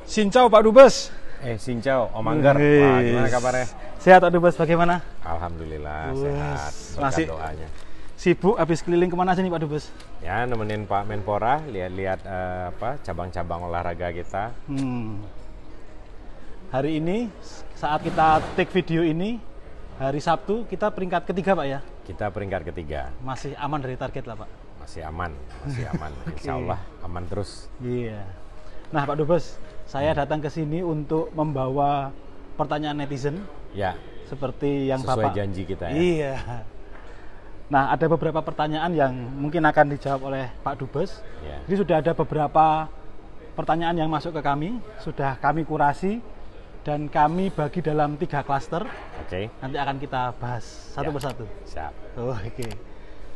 Sincau Pak Dubes. Sincau, Om Angger. Wah, gimana kabarnya? Sehat Pak Dubes, bagaimana? Alhamdulillah sehat. Masih doanya. Sibuk habis keliling kemana sih nih Pak Dubes? Ya, nemenin Pak Menpora, lihat-lihat cabang-cabang olahraga kita. Hari ini saat kita take video ini hari Sabtu kita peringkat ketiga Pak ya? Kita peringkat ketiga. Masih aman dari target lah Pak? Masih aman. Okay. Insya Allah aman terus. Iya. Nah Pak Dubes, saya datang ke sini untuk membawa pertanyaan netizen. Ya. Seperti yang sesuai Bapak janji kita ya. Iya. Nah, ada beberapa pertanyaan yang mungkin akan dijawab oleh Pak Dubes. Ya. Jadi sudah ada beberapa pertanyaan yang masuk ke kami, sudah kami kurasi dan kami bagi dalam 3 klaster. Oke. Nanti akan kita bahas satu persatu. Siap. Oke.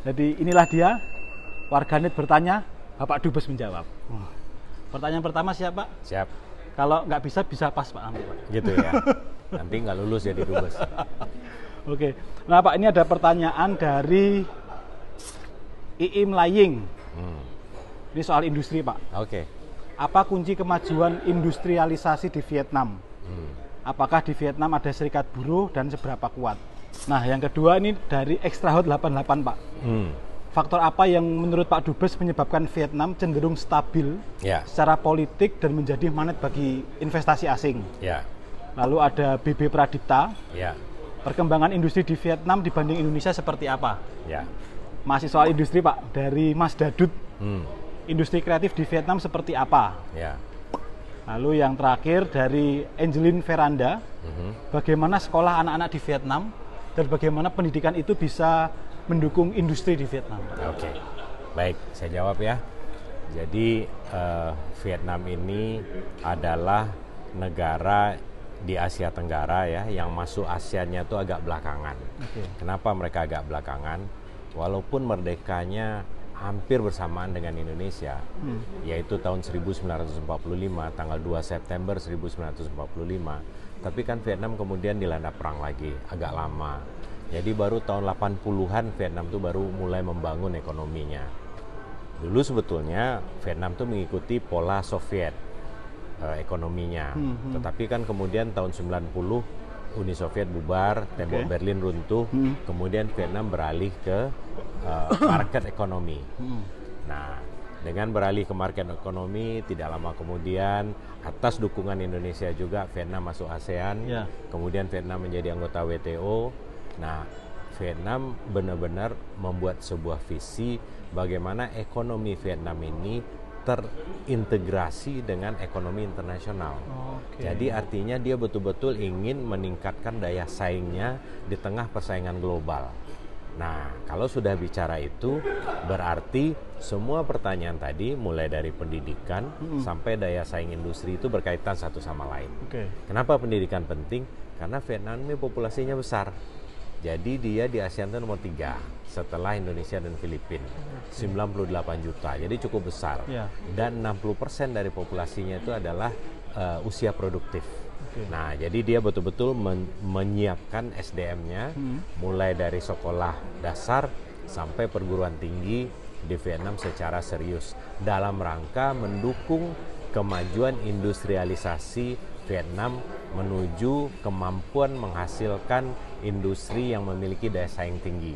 Jadi inilah dia, warganet bertanya, Bapak Dubes menjawab. Pertanyaan pertama siapa? Siap. Kalau nggak bisa pas Pak nanti Pak. Gitu ya. Nanti nggak lulus jadi Dubes. Oke, nah Pak, ini ada pertanyaan dari Iim Laying. Ini soal industri Pak. Oke. Apa kunci kemajuan industrialisasi di Vietnam? Apakah di Vietnam ada serikat buruh dan seberapa kuat? Nah, yang kedua ini dari Extrahot 88 Pak. Faktor apa yang menurut Pak Dubes menyebabkan Vietnam cenderung stabil secara politik dan menjadi magnet bagi investasi asing? Lalu ada BB Pradipta. Perkembangan industri di Vietnam dibanding Indonesia seperti apa? Masih soal industri Pak, dari Mas Dadut. Industri kreatif di Vietnam seperti apa? Lalu yang terakhir dari Angeline Veranda. Bagaimana sekolah anak-anak di Vietnam dan bagaimana pendidikan itu bisa mendukung industri di Vietnam? Oke, baik, saya jawab ya. Jadi Vietnam ini adalah negara di Asia Tenggara ya, yang masuk ASEAN-nya itu agak belakangan. Kenapa mereka agak belakangan? Walaupun merdekanya hampir bersamaan dengan Indonesia, yaitu tahun 1945, tanggal 2 September 1945. Tapi kan Vietnam kemudian dilanda perang lagi, agak lama. Jadi baru tahun 80-an Vietnam tuh baru mulai membangun ekonominya. Dulu sebetulnya Vietnam tuh mengikuti pola Soviet ekonominya. Tetapi kan kemudian tahun 90 Uni Soviet bubar, tembok Berlin runtuh, kemudian Vietnam beralih ke market ekonomi. Nah, dengan beralih ke market ekonomi, tidak lama kemudian atas dukungan Indonesia juga Vietnam masuk ASEAN, kemudian Vietnam menjadi anggota WTO. Nah, Vietnam benar-benar membuat sebuah visi bagaimana ekonomi Vietnam ini terintegrasi dengan ekonomi internasional. Jadi artinya dia betul-betul ingin meningkatkan daya saingnya di tengah persaingan global. Nah, kalau sudah bicara itu, berarti semua pertanyaan tadi mulai dari pendidikan sampai daya saing industri itu berkaitan satu sama lain. Kenapa pendidikan penting? Karena Vietnam ini populasinya besar. Jadi dia di ASEAN itu nomor 3 setelah Indonesia dan Filipina, 98 juta, jadi cukup besar. Dan 60% dari populasinya itu adalah usia produktif. Nah, jadi dia betul-betul menyiapkan SDM-nya mulai dari sekolah dasar sampai perguruan tinggi di Vietnam secara serius dalam rangka mendukung kemajuan industrialisasi Vietnam menuju kemampuan menghasilkan industri yang memiliki daya saing tinggi.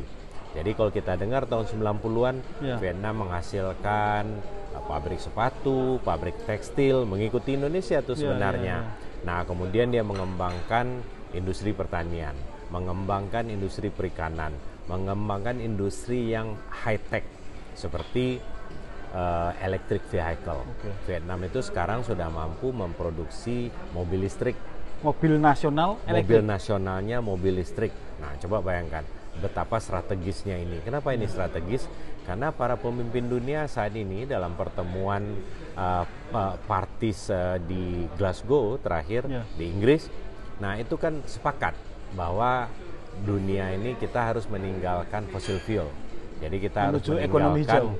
Jadi kalau kita dengar tahun 90-an, Vietnam menghasilkan pabrik sepatu, pabrik tekstil, mengikuti Indonesia tuh sebenarnya. Nah, kemudian dia mengembangkan industri pertanian, mengembangkan industri perikanan, mengembangkan industri yang high-tech seperti electric vehicle. Vietnam itu sekarang sudah mampu memproduksi mobil listrik. Mobil nasional elektrik. Mobil nasionalnya mobil listrik. Nah, coba bayangkan betapa strategisnya ini. Kenapa ini strategis? Karena para pemimpin dunia saat ini dalam pertemuan parties di Glasgow terakhir di Inggris, nah itu kan sepakat bahwa dunia ini kita harus meninggalkan fossil fuel. Jadi kita harus meninggalkan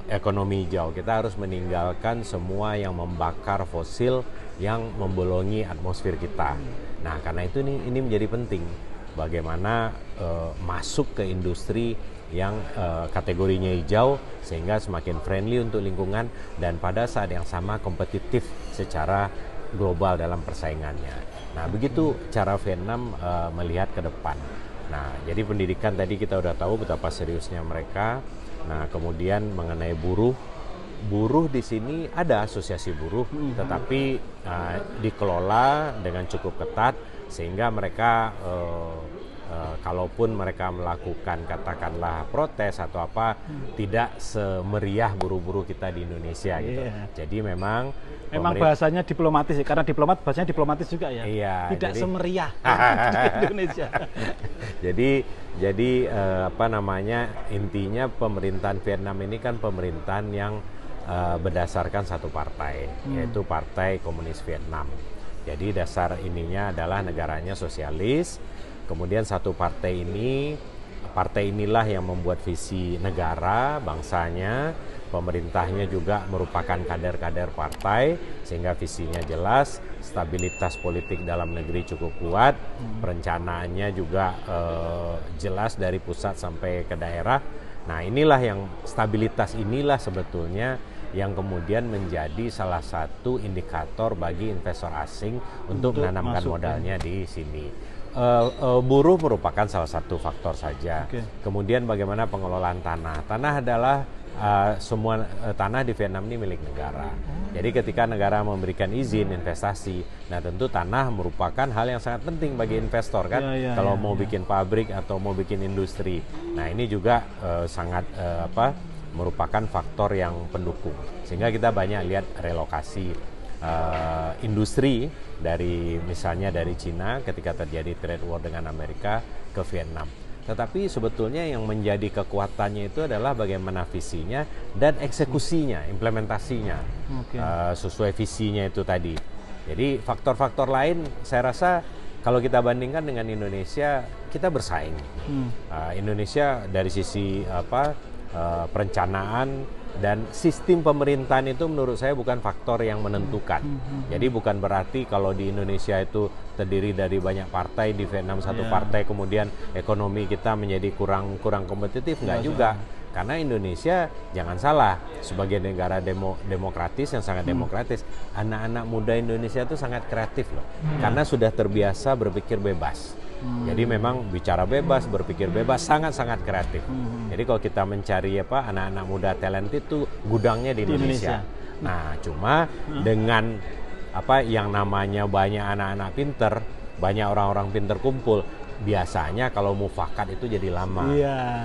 ekonomi hijau. Kita harus meninggalkan semua yang membakar fosil yang membolongi atmosfer kita. Nah, karena itu ini menjadi penting. Bagaimana masuk ke industri yang kategorinya hijau sehingga semakin friendly untuk lingkungan dan pada saat yang sama kompetitif secara global dalam persaingannya. Nah, begitu cara Vietnam melihat ke depan. Nah, jadi pendidikan tadi kita udah tahu betapa seriusnya mereka. Nah, kemudian mengenai buruh di sini ada asosiasi buruh, tetapi dikelola dengan cukup ketat sehingga mereka kalaupun mereka melakukan katakanlah protes atau apa tidak semeriah buruh-buruh kita di Indonesia gitu. Jadi memang bahasanya diplomatis ya, karena diplomat bahasanya diplomatis juga ya. Iya, tidak jadi, semeriah di Indonesia. jadi apa namanya, intinya pemerintahan Vietnam ini kan pemerintahan yang berdasarkan satu partai, yaitu Partai Komunis Vietnam. Jadi dasar ininya adalah negaranya sosialis. Kemudian satu partai inilah yang membuat visi negara, bangsanya. Pemerintahnya juga merupakan kader-kader partai, sehingga visinya jelas, stabilitas politik dalam negeri cukup kuat, perencanaannya juga jelas dari pusat sampai ke daerah. Nah, stabilitas inilah sebetulnya yang kemudian menjadi salah satu indikator bagi investor asing untuk menanamkan modalnya di sini. Buruh merupakan salah satu faktor saja. Kemudian bagaimana pengelolaan tanah. Tanah adalah semua tanah di Vietnam ini milik negara. Jadi ketika negara memberikan izin investasi, nah tentu tanah merupakan hal yang sangat penting bagi investor kan. Kalau mau bikin pabrik atau mau bikin industri. Nah, ini juga sangat merupakan faktor yang pendukung. Sehingga kita banyak lihat relokasi industri misalnya dari Cina ketika terjadi trade war dengan Amerika ke Vietnam. Tetapi sebetulnya yang menjadi kekuatannya itu adalah bagaimana visinya dan eksekusinya, implementasinya sesuai visinya itu tadi. Jadi faktor-faktor lain saya rasa kalau kita bandingkan dengan Indonesia, kita bersaing. Indonesia dari sisi perencanaan dan sistem pemerintahan itu menurut saya bukan faktor yang menentukan. Jadi bukan berarti kalau di Indonesia itu terdiri dari banyak partai, di Vietnam satu partai, kemudian ekonomi kita menjadi kurang kompetitif, enggak juga. Karena Indonesia, jangan salah, sebagai negara demokratis yang sangat demokratis, anak-anak muda Indonesia itu sangat kreatif loh. Karena sudah terbiasa berpikir bebas. Jadi memang bicara bebas, berpikir bebas, sangat-sangat kreatif. Jadi kalau kita mencari anak-anak muda talented itu gudangnya di Indonesia. Nah, cuma dengan yang namanya banyak anak-anak pinter, banyak orang-orang pinter kumpul, biasanya kalau mufakat itu jadi lama.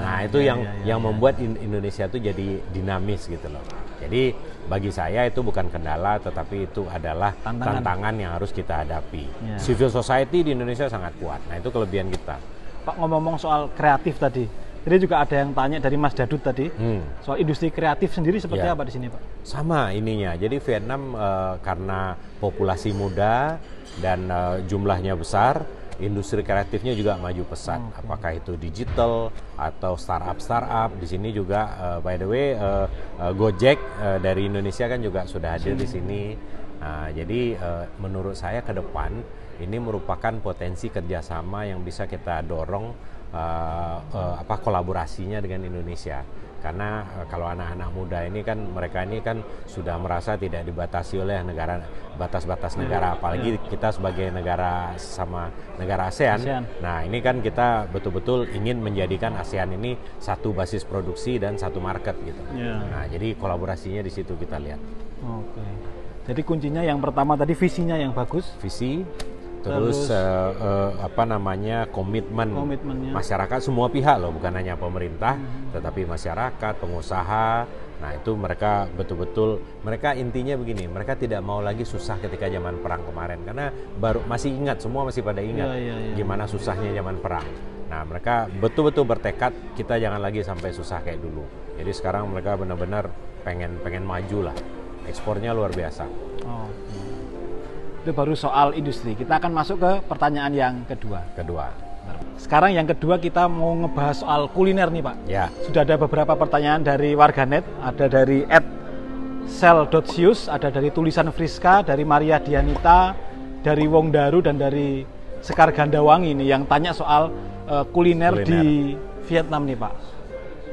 Nah, itu yang membuat Indonesia itu jadi dinamis gitu loh. Jadi bagi saya itu bukan kendala, tetapi itu adalah tantangan yang harus kita hadapi. Civil society di Indonesia sangat kuat. Nah, itu kelebihan kita. Pak, ngomong soal kreatif tadi, jadi juga ada yang tanya dari Mas Dadut tadi, soal industri kreatif sendiri seperti apa di sini, Pak? Sama ininya. Jadi Vietnam karena populasi muda dan jumlahnya besar, industri kreatifnya juga maju pesat. Apakah itu digital atau startup di sini juga by the way Gojek dari Indonesia kan juga sudah hadir di sini. Jadi menurut saya ke depan ini merupakan potensi kerjasama yang bisa kita dorong kolaborasinya dengan Indonesia. Karena kalau anak-anak muda ini kan mereka ini kan sudah merasa tidak dibatasi oleh batas-batas negara, apalagi kita sebagai negara ASEAN. Nah, ini kan kita betul-betul ingin menjadikan ASEAN ini satu basis produksi dan satu market gitu. Nah, jadi kolaborasinya di situ kita lihat. Jadi kuncinya yang pertama tadi visinya yang bagus. Visi. Terus komitmen masyarakat, semua pihak loh, bukan hanya pemerintah, tetapi masyarakat, pengusaha. Nah, itu mereka betul-betul, mereka intinya begini, mereka tidak mau lagi susah ketika zaman perang kemarin, karena masih ingat, semua masih pada ingat gimana susahnya zaman perang. Nah, mereka betul-betul bertekad kita jangan lagi sampai susah kayak dulu. Jadi sekarang mereka benar-benar pengen maju lah, ekspornya luar biasa. Itu baru soal industri. Kita akan masuk ke pertanyaan yang kedua. Sekarang yang kedua kita mau ngebahas soal kuliner nih, Pak. Sudah ada beberapa pertanyaan dari warganet, ada dari @sel.sius, ada dari tulisan Friska, dari Maria Dianita, dari Wong Daru, dan dari Sekar Gandawangi nih yang tanya soal kuliner di Vietnam nih, Pak.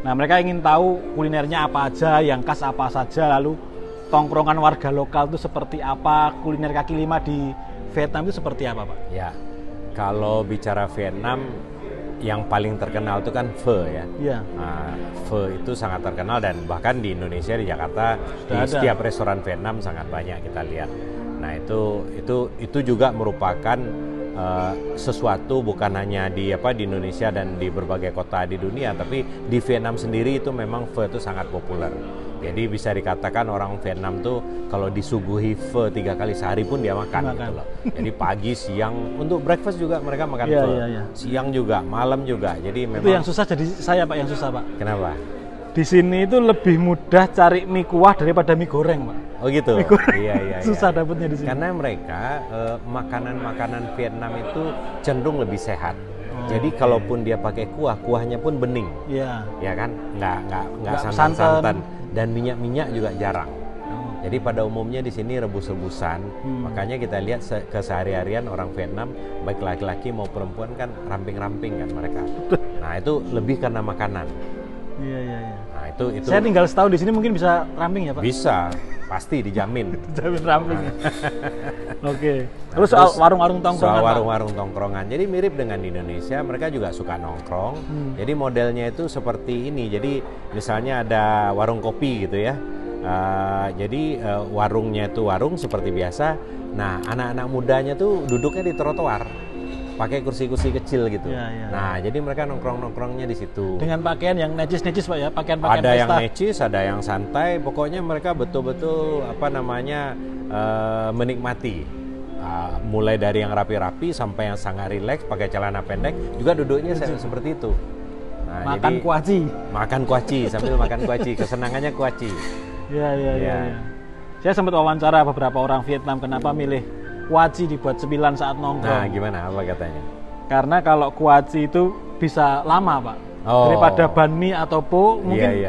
Nah, mereka ingin tahu kulinernya apa aja, yang khas apa saja, lalu tongkrongan warga lokal itu seperti apa, kuliner kaki lima di Vietnam itu seperti apa, Pak? Ya, kalau bicara Vietnam, yang paling terkenal itu kan pho ya. Iya. Nah, pho itu sangat terkenal dan bahkan di Indonesia, di Jakarta, di setiap restoran Vietnam sangat banyak kita lihat. Nah itu juga merupakan sesuatu bukan hanya di Indonesia dan di berbagai kota di dunia, tapi di Vietnam sendiri itu memang pho itu sangat populer. Jadi bisa dikatakan orang Vietnam tuh kalau disuguhi pho 3 kali sehari pun dia makan. Gitu loh. Jadi pagi, siang, untuk breakfast juga mereka makan pho. Siang juga, malam juga. Jadi memang itu yang susah jadi saya, Pak, yang susah, Pak. Kenapa? Di sini itu lebih mudah cari mie kuah daripada mie goreng, Pak. Oh gitu. Mie goreng. Iya. Susah dapetnya di sini. Karena mereka makanan Vietnam itu cenderung lebih sehat. Jadi kalaupun dia pakai kuahnya pun bening. Iya. Ya kan? Nggak santan-santan dan minyak juga jarang. Jadi pada umumnya di sini rebus-rebusan. Makanya kita lihat kesehari-harian orang Vietnam, baik laki-laki mau perempuan kan ramping-ramping kan mereka. Nah, itu lebih karena makanan. Iya. Nah, itu saya tinggal setahun di sini mungkin bisa ramping ya, Pak? Bisa, pasti dijamin. Dijamin ramping. Oke. Terus soal warung-warung tongkrongan. Soal warung-warung tongkrongan. Jadi mirip dengan di Indonesia, mereka juga suka nongkrong. Jadi modelnya itu seperti ini. Jadi misalnya ada warung kopi gitu ya. Jadi warungnya itu warung seperti biasa. Nah, anak-anak mudanya tuh duduknya di trotoar, pakai kursi-kursi kecil gitu. Ya. Nah, jadi mereka nongkrongnya di situ. Dengan pakaian yang necis-necis, Pak ya, pakaian-pakaian ada pesta. Yang necis, ada yang santai. Pokoknya mereka betul-betul menikmati. Mulai dari yang rapi-rapi sampai yang sangat rileks, pakai celana pendek, juga duduknya seperti itu. Nah, makan kuaci. Makan kuaci sambil makan kuaci, kesenangannya kuaci. Iya. Saya sempat wawancara beberapa orang Vietnam kenapa milih kuaci dibuat cemilan saat nongkrong. Nah, gimana? Apa katanya? Karena kalau kuaci itu bisa lama, Pak. Daripada banh mi atau po, mungkin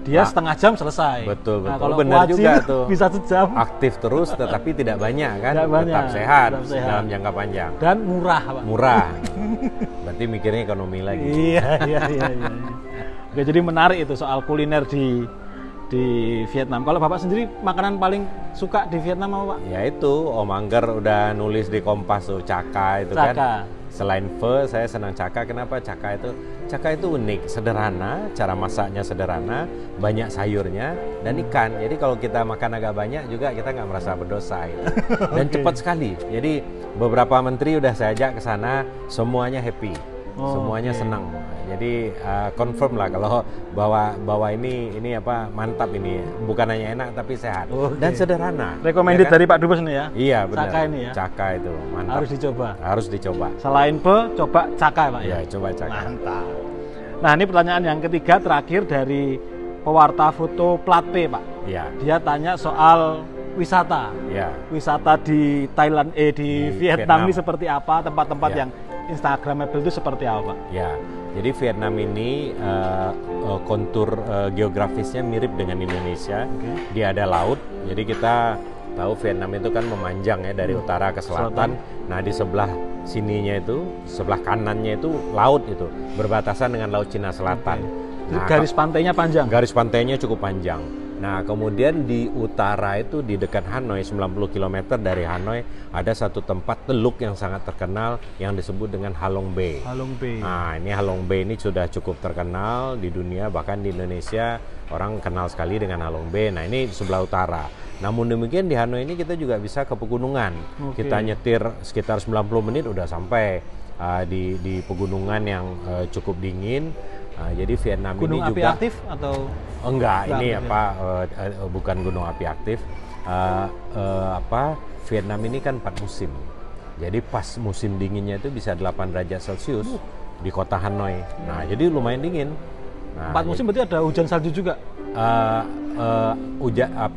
dia setengah jam selesai. Betul. Nah, kalau benar kuaci juga tuh. Bisa sejam. Aktif terus, tetapi tidak banyak kan? Tidak banyak, tetap sehat dalam jangka panjang. Dan murah, Pak. Murah. Berarti mikirnya ekonomi lagi. Iya. Oke, jadi menarik itu soal kuliner di Vietnam. Kalau Bapak sendiri makanan paling suka di Vietnam apa, Pak? Ya itu, Om Angger udah nulis di Kompas tuh, caka itu kan. Selain pho, saya senang caka. Kenapa caka itu? Caka itu unik, sederhana, cara masaknya sederhana, banyak sayurnya dan ikan. Jadi kalau kita makan agak banyak juga kita nggak merasa berdosa. Gitu. Dan cepat sekali. Jadi beberapa menteri udah saya ajak ke sana, semuanya happy. Semuanya senang. Jadi confirm lah kalau bahwa ini mantap ini, bukan hanya enak tapi sehat dan sederhana. Recommended ya kan? Dari Pak Dubes nih ya. Iya benar. Caka ini ya. Caka itu mantap. Harus dicoba. Selain pho, coba caka, Pak ya. Iya, coba caka. Mantap. Nah, ini pertanyaan yang ketiga terakhir dari pewarta foto plat P, Pak. Iya. Dia tanya soal wisata. Iya. Wisata di Thailand di Vietnam ini seperti apa? Tempat-tempat yang Instagramable itu seperti apa, Pak? Ya, jadi Vietnam ini kontur geografisnya mirip dengan Indonesia. Dia ada laut, jadi kita tahu Vietnam itu kan memanjang ya dari utara ke selatan. Nah, di sebelah sininya itu, sebelah kanannya itu laut itu, berbatasan dengan Laut Cina Selatan. Nah, garis pantainya panjang? Garis pantainya cukup panjang. Nah, kemudian di utara itu di dekat Hanoi, 90 km dari Hanoi, ada satu tempat teluk yang sangat terkenal yang disebut dengan Halong Bay. Halong Bay. Nah, ini Halong Bay ini sudah cukup terkenal di dunia, bahkan di Indonesia orang kenal sekali dengan Halong Bay. Nah, ini di sebelah utara. Namun demikian di Hanoi ini kita juga bisa ke pegunungan. Kita nyetir sekitar 90 menit udah sampai di pegunungan yang cukup dingin. Jadi Vietnam gunung ini juga api aktif atau enggak ini bukan gunung api aktif. Vietnam ini kan 4 musim. Jadi pas musim dinginnya itu bisa 8 derajat Celcius di kota Hanoi. Nah, jadi lumayan dingin. Nah, 4 musim berarti ada hujan salju juga.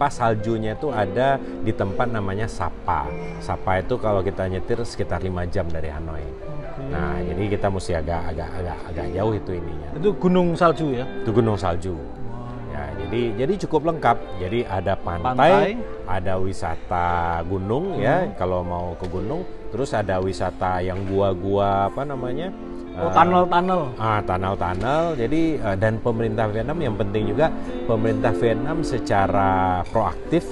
Saljunya itu ada di tempat namanya Sapa. Sapa itu kalau kita nyetir sekitar 5 jam dari Hanoi. Nah, jadi kita mesti agak jauh itu ininya. Itu gunung salju ya? Itu gunung salju. Ya, jadi cukup lengkap. Jadi ada pantai, ada wisata gunung ya kalau mau ke gunung, terus ada wisata yang gua-gua tunnel. Jadi dan pemerintah Vietnam yang penting juga, pemerintah Vietnam secara proaktif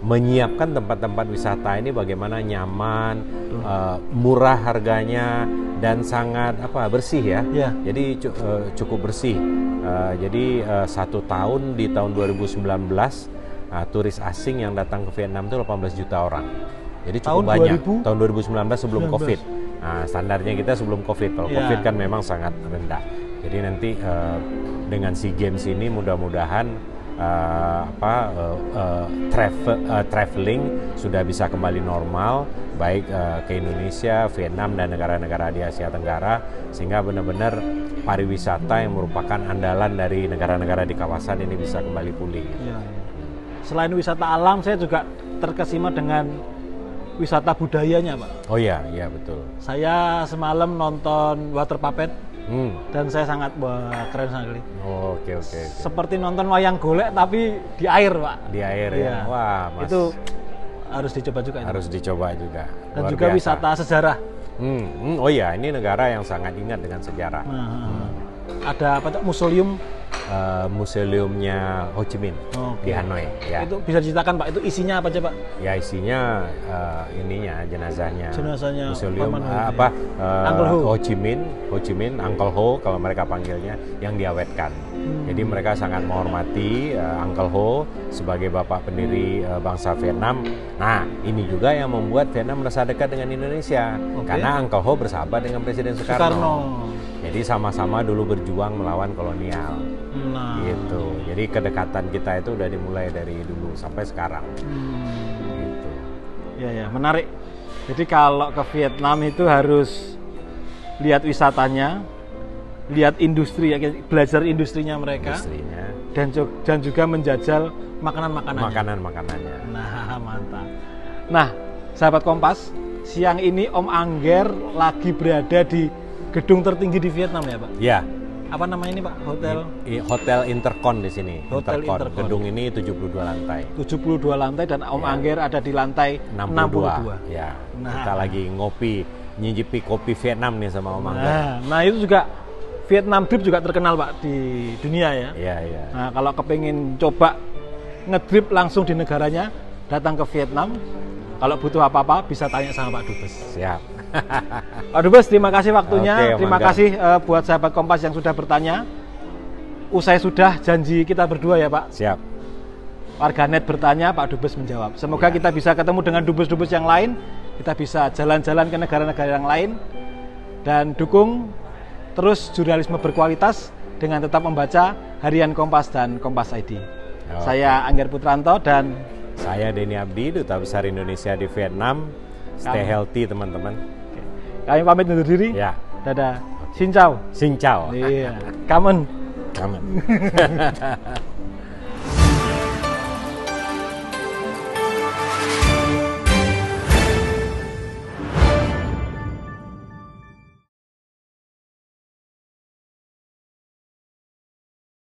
menyiapkan tempat-tempat wisata ini bagaimana nyaman, murah harganya, dan sangat bersih ya. Ya. Jadi cukup bersih. Jadi 1 tahun di tahun 2019 turis asing yang datang ke Vietnam itu 18 juta orang. Jadi cukup Tahun banyak. 2000? Tahun 2019 sebelum 19. COVID. Nah, standarnya kita sebelum COVID. Kalau Ya. COVID kan memang sangat rendah. Jadi nanti dengan SEA Games ini mudah-mudahan traveling sudah bisa kembali normal, baik ke Indonesia, Vietnam, dan negara-negara di Asia Tenggara, sehingga benar-benar pariwisata yang merupakan andalan dari negara-negara di kawasan ini bisa kembali pulih. Ya. Selain wisata alam, saya juga terkesima dengan wisata budayanya, Pak. Oh iya, iya betul. Saya semalam nonton water puppet dan saya sangat keren sekali. Oh, oke. Seperti nonton wayang golek tapi di air, Pak. Di air ya. Iya. Wah, Mas. Itu harus dicoba juga. Harus dicoba juga. Dan Luar juga biasa. wisata sejarah. Oh iya, ini negara yang sangat ingat dengan sejarah. Ada apa tuh? Museumnya Ho Chi Minh Oke. di Hanoi. Ya. Itu bisa diceritakan, Pak. Itu isinya apa aja, Pak? Ya isinya jenazahnya. Jenazahnya Museum Paman Ho. Uncle Ho. Ho Chi Minh, Uncle Ho kalau mereka panggilnya, yang diawetkan. Jadi mereka sangat menghormati Uncle Ho sebagai bapak pendiri bangsa Vietnam. Nah, ini juga yang membuat Vietnam merasa dekat dengan Indonesia. Oke. Karena Uncle Ho bersahabat dengan Presiden Soekarno. Jadi sama-sama dulu berjuang melawan kolonial. Nah. Gitu. Jadi kedekatan kita itu udah dimulai dari dulu sampai sekarang. Gitu. Ya, menarik. Jadi kalau ke Vietnam itu harus lihat wisatanya, lihat industri, belajar industrinya mereka, Industrinya, dan juga menjajal makanan-makanannya. makanannya. Nah, mantap. Nah, sahabat Kompas, siang ini Om Angger lagi berada di gedung tertinggi di Vietnam ya, Pak? Ya. Apa namanya ini, Pak? Hotel Intercon di sini. Hotel Intercon. Gedung ini 72 lantai. 72 lantai dan Om Ya. Angger ada di lantai 62. Ya. Nah. Kita lagi nyicipi kopi Vietnam nih sama Om Angger. Nah, itu juga Vietnam Drip juga terkenal, Pak, di dunia ya. Iya. Nah, kalau kepingin coba ngedrip langsung di negaranya, datang ke Vietnam. Kalau butuh apa-apa bisa tanya sama Pak Dubes. Siap. Pak Dubes, terima kasih waktunya. Oke, Terima Mangga. kasih buat sahabat Kompas yang sudah bertanya. Usai sudah janji kita berdua ya, Pak. Siap. Warganet bertanya, Pak Dubes menjawab. Semoga Ya. kita bisa ketemu dengan dubes-dubes yang lain. Kita bisa jalan-jalan ke negara-negara yang lain. Dan dukung terus jurnalisme berkualitas dengan tetap membaca Harian Kompas dan Kompas ID. Oke. Saya Angger Putranto dan Saya Denny Abdi, Duta Besar Indonesia di Vietnam. Stay healthy, teman-teman. kami pamit undur diri. Ya. Dadah. Xin chào. Xin chào. Iya. Kamen. Amin.